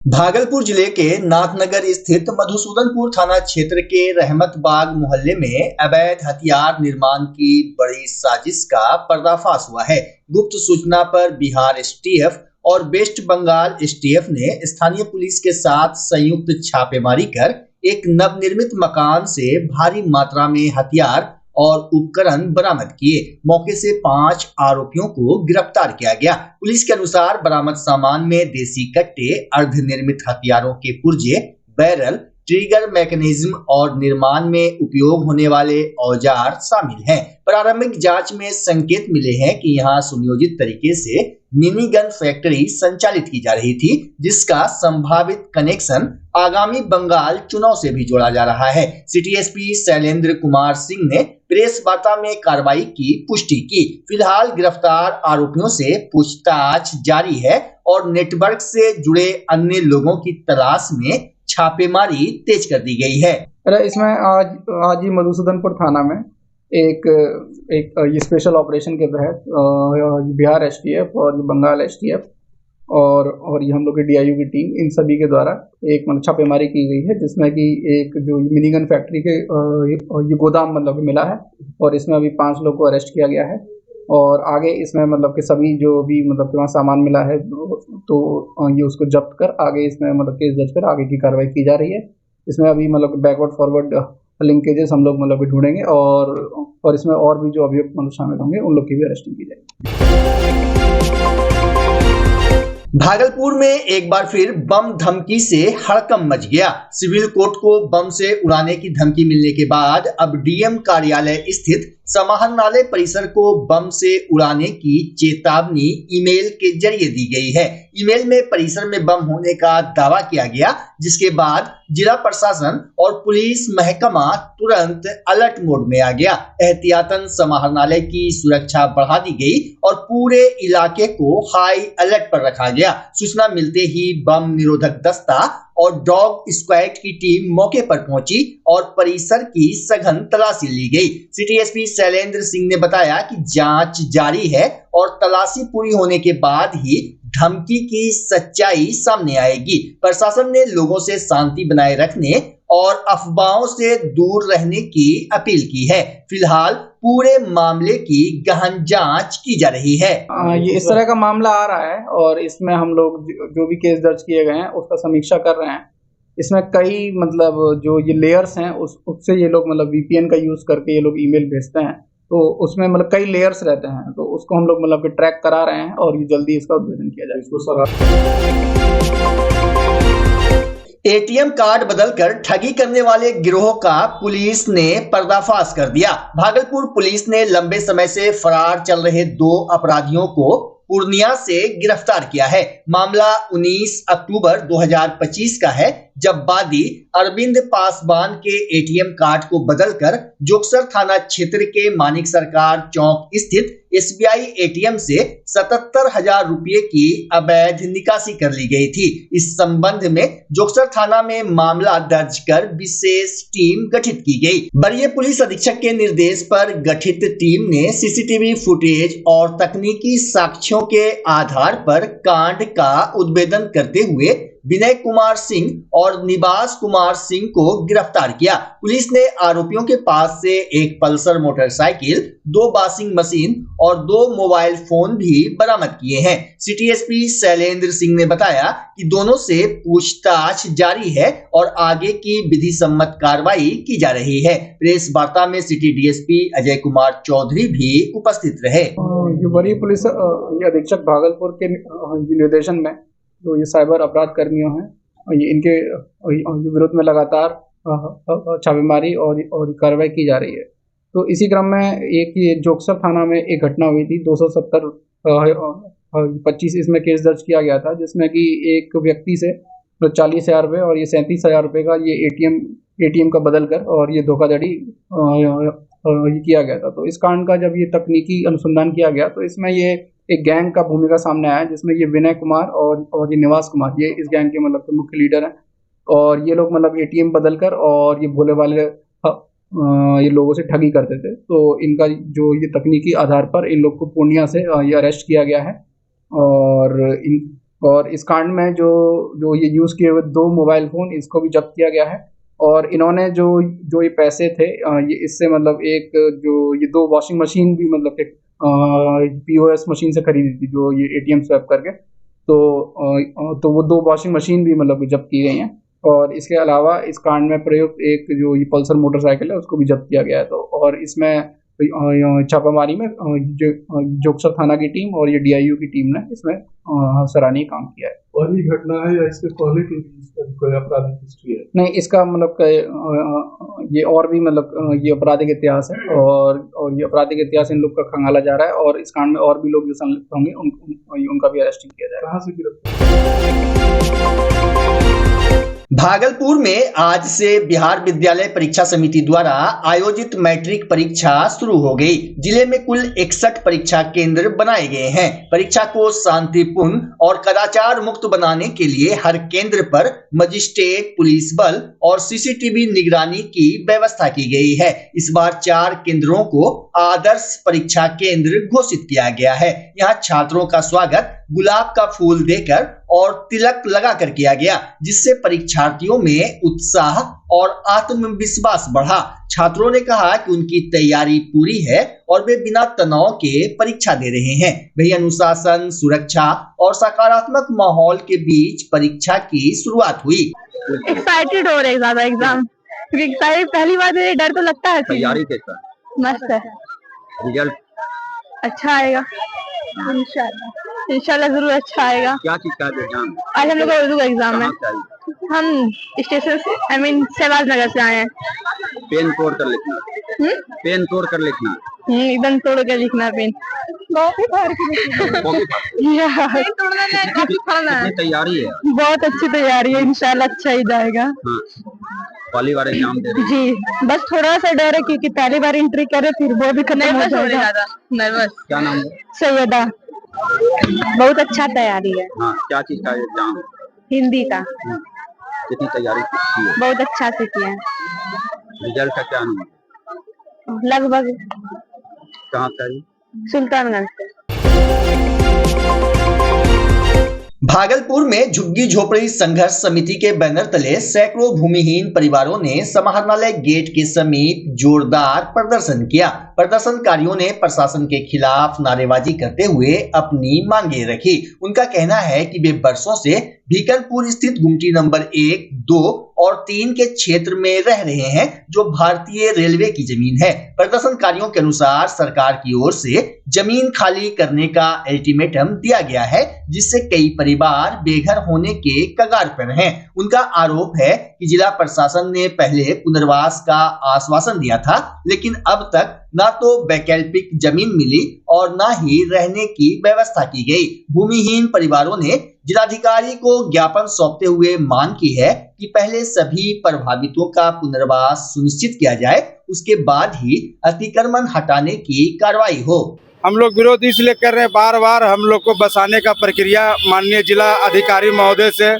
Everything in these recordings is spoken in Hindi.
भागलपुर जिले के नाथनगर स्थित मधुसूदनपुर थाना क्षेत्र के रहमत बाग मोहल्ले में अवैध हथियार निर्माण की बड़ी साजिश का पर्दाफाश हुआ है। गुप्त सूचना पर बिहार एसटीएफ और वेस्ट बंगाल एसटीएफ ने स्थानीय पुलिस के साथ संयुक्त छापेमारी कर एक नवनिर्मित मकान से भारी मात्रा में हथियार और उपकरण बरामद किए। मौके से 5 आरोपियों को गिरफ्तार किया गया। पुलिस के अनुसार बरामद सामान में देसी कट्टे, अर्धनिर्मित हथियारों के पुर्जे, बैरल, ट्रिगर मैकेनिज्म और निर्माण में उपयोग होने वाले औजार शामिल हैं। प्रारंभिक जांच में संकेत मिले हैं कि यहां सुनियोजित तरीके से मिनी गन फैक्ट्री संचालित की जा रही थी, जिसका संभावित कनेक्शन आगामी बंगाल चुनाव से भी जोड़ा जा रहा है। सिटी एसपी शैलेंद्र कुमार सिंह ने प्रेस वार्ता में कार्रवाई की पुष्टि की। फिलहाल गिरफ्तार आरोपियों से पूछताछ जारी है और नेटवर्क से जुड़े अन्य लोगों की तलाश में छापेमारी तेज कर दी गई है। इसमें आज ही मधुसूदनपुर थाना में एक ये स्पेशल ऑपरेशन के तहत बिहार एसटीएफ और बंगाल एसटीएफ और ये हम लोग की डीआईयू की टीम, इन सभी के द्वारा एक छापेमारी की गई है, जिसमें कि एक जो मिनीगन फैक्ट्री के ये गोदाम मिला है और इसमें अभी 5 लोग को अरेस्ट किया गया है। और आगे इसमें कि सभी जो भी कि वहाँ सामान मिला है तो ये उसको जब्त कर आगे इसमें केस दर्ज कर आगे की कार्रवाई की जा रही है। इसमें अभी बैकवर्ड फॉरवर्ड लिंकेजेस हम लोग ढूंढेंगे और इसमें और भी जो अभियुक्त शामिल होंगे उन लोग की भी अरेस्टिंग की जाएगी। भागलपुर में एक बार फिर बम धमकी से हड़कंप मच गया। सिविल कोर्ट को बम से उड़ाने की धमकी मिलने के बाद अब डीएम कार्यालय स्थित समाहरणालय परिसर को बम से उड़ाने की चेतावनी ईमेल के जरिए दी गई है। ईमेल में परिसर में बम होने का दावा किया गया, जिसके बाद जिला प्रशासन और पुलिस महकमा तुरंत अलर्ट मोड में आ गया। एहतियातन समाहरणालय की सुरक्षा बढ़ा दी गई और पूरे इलाके को हाई अलर्ट पर रखा गया। सूचना मिलते ही बम निरोधक दस्ता और डॉग स्क्वाड की टीम मौके पर पहुंची और परिसर की सघन तलाशी ली गई। सिटी एसपी शैलेंद्र सिंह ने बताया कि जांच जारी है और तलाशी पूरी होने के बाद ही धमकी की सच्चाई सामने आएगी। प्रशासन ने लोगों से शांति बनाए रखने और अफवाहों से दूर रहने की अपील की है। फिलहाल पूरे मामले की गहन जांच की जा रही है। ये इस तरह का मामला आ रहा है और इसमें हम लोग जो भी केस दर्ज किए गए हैं उसका समीक्षा कर रहे हैं। इसमें कई जो ये लेयर्स हैं उससे ये लोग वीपीएन का यूज करके ये लोग ईमेल भेजते हैं, तो उसमें कई लेयर्स रहते हैं, तो उसको हम लोग ट्रैक करा रहे हैं और ये जल्दी इसका उद्भेदन किया जाएगा। एटीएम कार्ड बदलकर ठगी करने वाले गिरोह का पुलिस ने पर्दाफाश कर दिया। भागलपुर पुलिस ने लंबे समय से फरार चल रहे 2 अपराधियों को पूर्णिया से गिरफ्तार किया है। मामला 19 अक्टूबर 2025 का है, जब वादी अरविंद पासवान के एटीएम कार्ड को बदलकर जोगसर थाना क्षेत्र के मानिक सरकार चौक स्थित एसबीआई एटीएम से 77,000 रुपये की अवैध निकासी कर ली गई थी। इस संबंध में जोगसर थाना में मामला दर्ज कर विशेष टीम गठित की गई। वरीय पुलिस अधीक्षक के निर्देश पर गठित टीम ने सीसीटीवी फुटेज और तकनीकी साक्ष्यों के आधार पर कांड का उद्भेदन करते हुए विनय कुमार सिंह और निवास कुमार सिंह को गिरफ्तार किया। पुलिस ने आरोपियों के पास से एक पल्सर मोटरसाइकिल, 2 वॉशिंग मशीन और 2 मोबाइल फोन भी बरामद किए हैं। सिटी एसपी शैलेंद्र सिंह ने बताया कि दोनों से पूछताछ जारी है और आगे की विधि सम्मत कार्रवाई की जा रही है। प्रेस वार्ता में सिटी डीएसपी अजय कुमार चौधरी भी उपस्थित रहे। वरीय पुलिस अधीक्षक भागलपुर के निर्देशन में जो ये साइबर अपराध कर्मियों हैं, ये इनके विरोध में लगातार छापेमारी और कार्रवाई की जा रही है। तो इसी क्रम में एक ये जोगसर थाना में एक घटना हुई थी, 270-25 इसमें केस दर्ज किया गया था, जिसमें कि एक व्यक्ति से 40,000 रुपये और ये 37,000 रुपये का ये एटीएम का बदल कर और ये धोखाधड़ी किया गया था। तो इस कांड का जब ये तकनीकी अनुसंधान किया गया तो इसमें ये एक गैंग का भूमिका सामने आया, जिसमें ये विनय कुमार और ये निवास कुमार, ये इस गैंग के मुख्य लीडर हैं। और ये लोग एटीएम बदलकर और ये भोले वाले ये लोगों से ठगी करते थे। तो इनका जो ये तकनीकी आधार पर इन लोग को पूर्णिया से ये अरेस्ट किया गया है और और इस कांड में जो ये यूज़ किए हुए 2 मोबाइल फ़ोन इसको भी जब्त किया गया है। और इन्होंने जो ये पैसे थे ये इससे मतलब एक जो ये 2 वॉशिंग मशीन भी मतलब एक POS मशीन से खरीदी थी, जो ये ATM स्वैप करके, तो वो 2 वॉशिंग मशीन भी मतलब जब्त की गई हैं। और इसके अलावा इस कांड में प्रयुक्त एक जो ये पल्सर मोटरसाइकिल है उसको भी जब्त किया गया है। तो और इसमें छापामारी में जोगसर थाना की टीम और ये DIU की टीम ने इसमें सराहनीय काम किया है। पहली घटना है या इसके पहले की कोई आपराधिक हिस्ट्री है? नहीं, इसका मतलब ये और भी मतलब ये आपराधिक इतिहास है और ये आपराधिक इतिहास इन लोग का खंगाला जा रहा है और इस कांड में और भी लोग जो संलिप्त होंगे उनका भी अरेस्टिंग किया जाएगा। कहाँ से गिरफ्तार? भागलपुर में आज से बिहार विद्यालय परीक्षा समिति द्वारा आयोजित मैट्रिक परीक्षा शुरू हो गई। जिले में कुल 61 परीक्षा केंद्र बनाए गए हैं। परीक्षा को शांतिपूर्ण और कदाचार मुक्त बनाने के लिए हर केंद्र पर मजिस्ट्रेट, पुलिस बल और CCTV निगरानी की व्यवस्था की गई है। इस बार 4 केंद्रों को आदर्श परीक्षा केंद्र घोषित किया गया है। यहाँ छात्रों का स्वागत गुलाब का फूल देकर और तिलक लगाकर किया गया, जिससे परीक्षार्थियों में उत्साह और आत्मविश्वास बढ़ा। छात्रों ने कहा कि उनकी तैयारी पूरी है और वे बिना तनाव के परीक्षा दे रहे हैं। वही अनुशासन, सुरक्षा और सकारात्मक माहौल के बीच परीक्षा की शुरुआत हुई। एक्साइटेड हो रहे ज्यादा एग्जाम, क्योंकि पहली बार मेरे डर तो लगता है। तैयारी कैसा? मस्त है। रिजल्ट अच्छा आएगा इंशाल्लाह जरूर अच्छा आएगा। क्या चीज का एग्जाम? आज हम लोग का उर्दू का एग्जाम है। हम स्टेशन से शहबाज नगर से आए हैं। पेन तोड़ कर लिखना। पेन तोड़ कर लिखना। एकदम तोड़ कर लिखना पेन। तैयारी है? बहुत अच्छी तैयारी है, इंशाल्लाह अच्छा ही जाएगा। पहली बार एग्जाम दे रहे हैं? जी, बस थोड़ा सा डर है क्योंकि पहली बार एंट्री करे फिर वो भी खत्म हो जाएगा। नर्वस। क्या नाम है? सैयदा। बहुत अच्छा तैयारी है। हाँ, क्या चीज का एग्जाम? हिंदी का। कितनी तैयारी की है? बहुत अच्छा से किया है। रिजल्ट का क्या नाम? लगभग। कहाँ से? सुल्तानगंज से। भागलपुर में झुग्गी झोपड़ी संघर्ष समिति के बैनर तले सैकड़ों भूमिहीन परिवारों ने समाहरणालय गेट के समीप जोरदार प्रदर्शन किया। प्रदर्शनकारियों ने प्रशासन के खिलाफ नारेबाजी करते हुए अपनी मांगे रखी। उनका कहना है कि वे वर्षों से भीकनपुर स्थित गुमटी नंबर 1, 2 और 3 के क्षेत्र में रह रहे हैं, जो भारतीय रेलवे की जमीन है। प्रदर्शनकारियों के अनुसार सरकार की ओर से जमीन खाली करने का अल्टीमेटम दिया गया है, जिससे कई परिवार बेघर होने के कगार पर हैं। उनका आरोप है कि जिला प्रशासन ने पहले पुनर्वास का आश्वासन दिया था, लेकिन अब तक ना तो वैकल्पिक जमीन मिली और ना ही रहने की व्यवस्था की गई। भूमिहीन परिवारों ने जिलाधिकारी को ज्ञापन सौंपते हुए मांग की है कि पहले सभी प्रभावितों का पुनर्वास सुनिश्चित किया जाए, उसके बाद ही अतिक्रमण हटाने की कार्रवाई हो। हम लोग विरोध इसलिए कर रहे हैं, बार बार हम लोग को बसाने का प्रक्रिया माननीय जिला अधिकारी महोदय से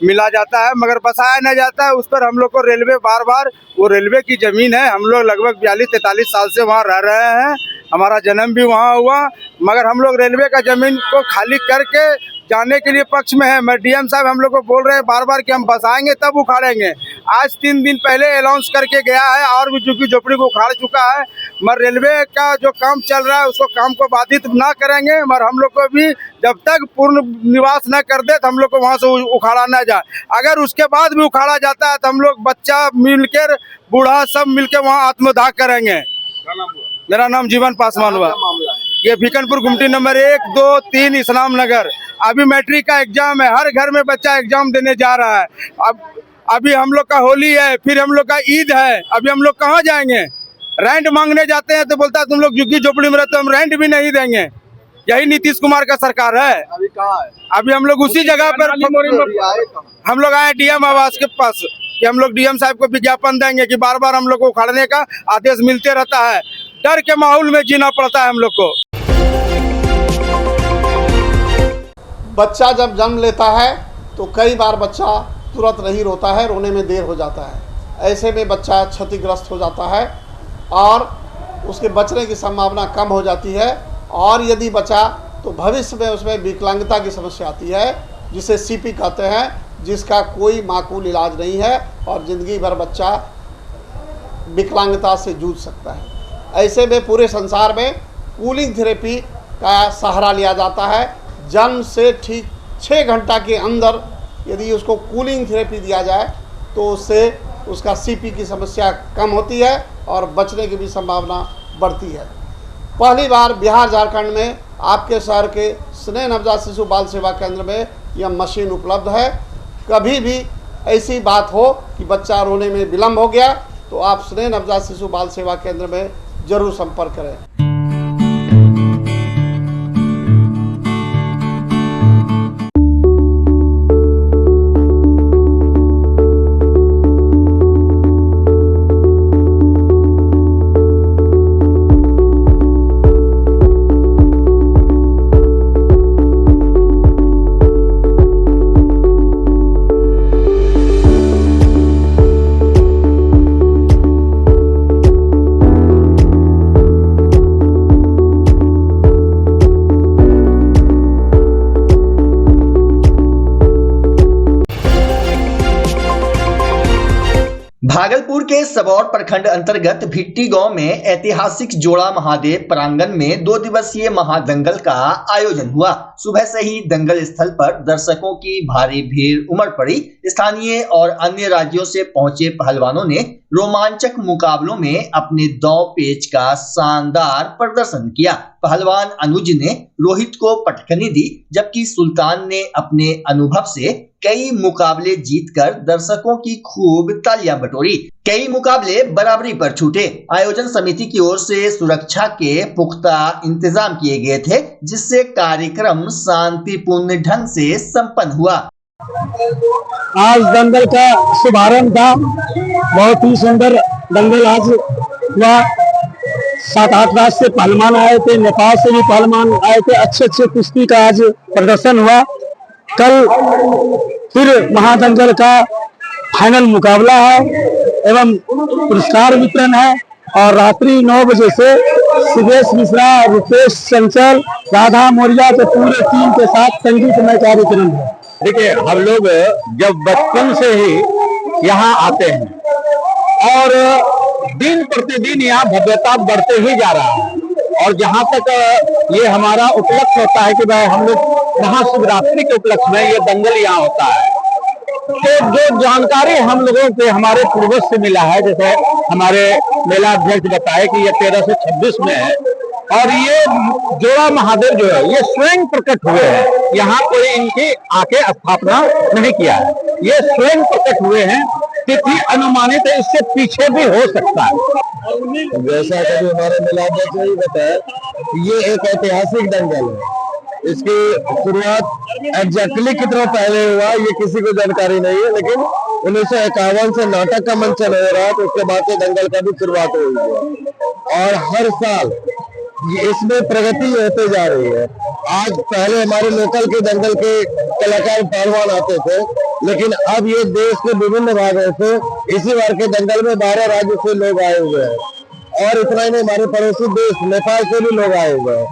मिला जाता है, मगर बसाया न जाता है। उस पर हम लोग को रेलवे बार बार, वो रेलवे की जमीन है, हम लोग लगभग 42-43 साल से वहाँ रह रहे हैं, हमारा जन्म भी वहाँ हुआ, मगर हम लोग रेलवे का जमीन को खाली करके जाने के लिए पक्ष में है। मैं DM साहब हम लोग को बोल रहे हैं बार बार कि हम बसाएंगे तब उखाड़ेंगे। आज 3 दिन पहले अनाउंस करके गया है और भी झुग्गी झोपड़ी को उखाड़ चुका है, मगर रेलवे का जो काम चल रहा है उसको काम को बाधित ना करेंगे, मगर हम लोग को भी जब तक पूर्ण निवास न कर दे तो हम लोग को वहाँ से उखाड़ा ना जाए। अगर उसके बाद भी उखाड़ा जाता है तो हम लोग बच्चा मिलकर, बूढ़ा सब मिलकर वहाँ आत्मदाह करेंगे। मेरा नाम जीवन पासवान हुआ। ये भीकनपुर गुमटी नंबर 1, 2, 3 इस्लाम नगर। अभी मैट्रिक का एग्जाम है, हर घर में बच्चा एग्जाम देने जा रहा है। अभी हम लोग का होली है, फिर हम लोग का ईद है, अभी हम लोग कहाँ जाएंगे? रेंट मांगने जाते हैं तो बोलता है तुम लोग झुग्गी झोपड़ी में रहते हो, हम रेंट भी नहीं देंगे। यही नीतीश कुमार का सरकार है। अभी कहाँ है? अभी हम लोग उसी जगह पर हम लोग आए DM आवास के पास कि हम लोग DM साहब को विज्ञापन देंगे कि बार बार हम लोग को उखाड़ने का आदेश मिलते रहता है। डर के माहौल में जीना पड़ता है हम लोग को। बच्चा जब जन्म लेता है तो कई बार बच्चा तुरंत नहीं रोता है, रोने में देर हो जाता है। ऐसे में बच्चा क्षतिग्रस्त हो जाता है और उसके बचने की संभावना कम हो जाती है, और यदि बचा तो भविष्य में उसमें विकलांगता की समस्या आती है जिसे सीपी कहते हैं, जिसका कोई माकूल इलाज नहीं है और ज़िंदगी भर बच्चा विकलांगता से जूझ सकता है। ऐसे में पूरे संसार में कूलिंग थेरेपी का सहारा लिया जाता है। जन्म से ठीक 6 घंटा के अंदर यदि उसको कूलिंग थेरेपी दिया जाए तो उससे उसका सीपी की समस्या कम होती है और बचने की भी संभावना बढ़ती है। पहली बार बिहार झारखंड में आपके शहर के स्नेह नवजात शिशु बाल सेवा केंद्र में यह मशीन उपलब्ध है। कभी भी ऐसी बात हो कि बच्चा रोने में विलम्ब हो गया तो आप स्नेह नवजात शिशु बाल सेवा केंद्र में जरूर संपर्क करें। भागलपुर के सबौर प्रखंड अंतर्गत भिट्टी गांव में ऐतिहासिक जोड़ा महादेव प्रांगण में 2 दिवसीय महादंगल का आयोजन हुआ। सुबह से ही दंगल स्थल पर दर्शकों की भारी भीड़ उमड़ पड़ी। स्थानीय और अन्य राज्यों से पहुंचे पहलवानों ने रोमांचक मुकाबलों में अपने दांव पेच का शानदार प्रदर्शन किया। पहलवान अनुज ने रोहित को पटखनी दी, जबकि सुल्तान ने अपने अनुभव से कई मुकाबले जीतकर दर्शकों की खूब तालियां बटोरी। कई मुकाबले बराबरी पर छूटे। आयोजन समिति की ओर से सुरक्षा के पुख्ता इंतजाम किए गए थे, जिससे कार्यक्रम शांतिपूर्ण ढंग से संपन्न हुआ। आज दंगल का शुभारंभ था। बहुत ही सुंदर दंगल आज हुआ। 7-8 राज्य से पहलवान आए थे, नेपाल से भी पहलवान आए थे। अच्छे कुश्ती का आज प्रदर्शन हुआ। कल फिर महादंगल का फाइनल मुकाबला है एवं पुरस्कार वितरण है और रात्रि 9 बजे से सुदेश मिश्रा, रुपेश चंचल, राधा मौर्या के पूरे टीम के साथ संगीतमय कार्यक्रम है। देखिए, हम लोग जब बचपन से ही यहाँ आते हैं और दिन प्रतिदिन यहाँ भव्यता बढ़ते ही जा रहा है और जहाँ तक ये हमारा उपलक्ष्य होता है कि भाई हम लोग महाशिवरात्रि के उपलक्ष्य में ये दंगल यहाँ होता है, तो जो जानकारी हम लोगों के हमारे पूर्वज से मिला है, जैसे हमारे मेला अध्यक्ष बताए कि ये 1326 में है और ये जोड़ा महादेव जो है ये स्वयं प्रकट हुए हैं। यहाँ कोई इनकी आके स्थापना नहीं किया है, ये स्वयं प्रकट हुए हैं। तिथि अनुमानित है, इससे पीछे भी हो सकता है। जैसा कभी हमारे मेला अध्यक्ष ने बताया, ये एक ऐतिहासिक दंगल है। इसकी शुरुआत एग्जैक्टली कितना पहले हुआ ये किसी को जानकारी नहीं है, लेकिन 1951 से नाटक का मंचन हो रहा है, तो उसके बाद से दंगल का भी शुरुआत हुई है और हर साल इसमें प्रगति होते जा रही है। आज पहले हमारे लोकल के दंगल के कलाकार पहलवान आते थे, लेकिन अब ये देश के विभिन्न भागों से इसी बार के दंगल में 12 राज्य से लोग आए हुए हैं और इतना ही नहीं, हमारे पड़ोसी देश नेपाल से भी लोग आए हुए हैं।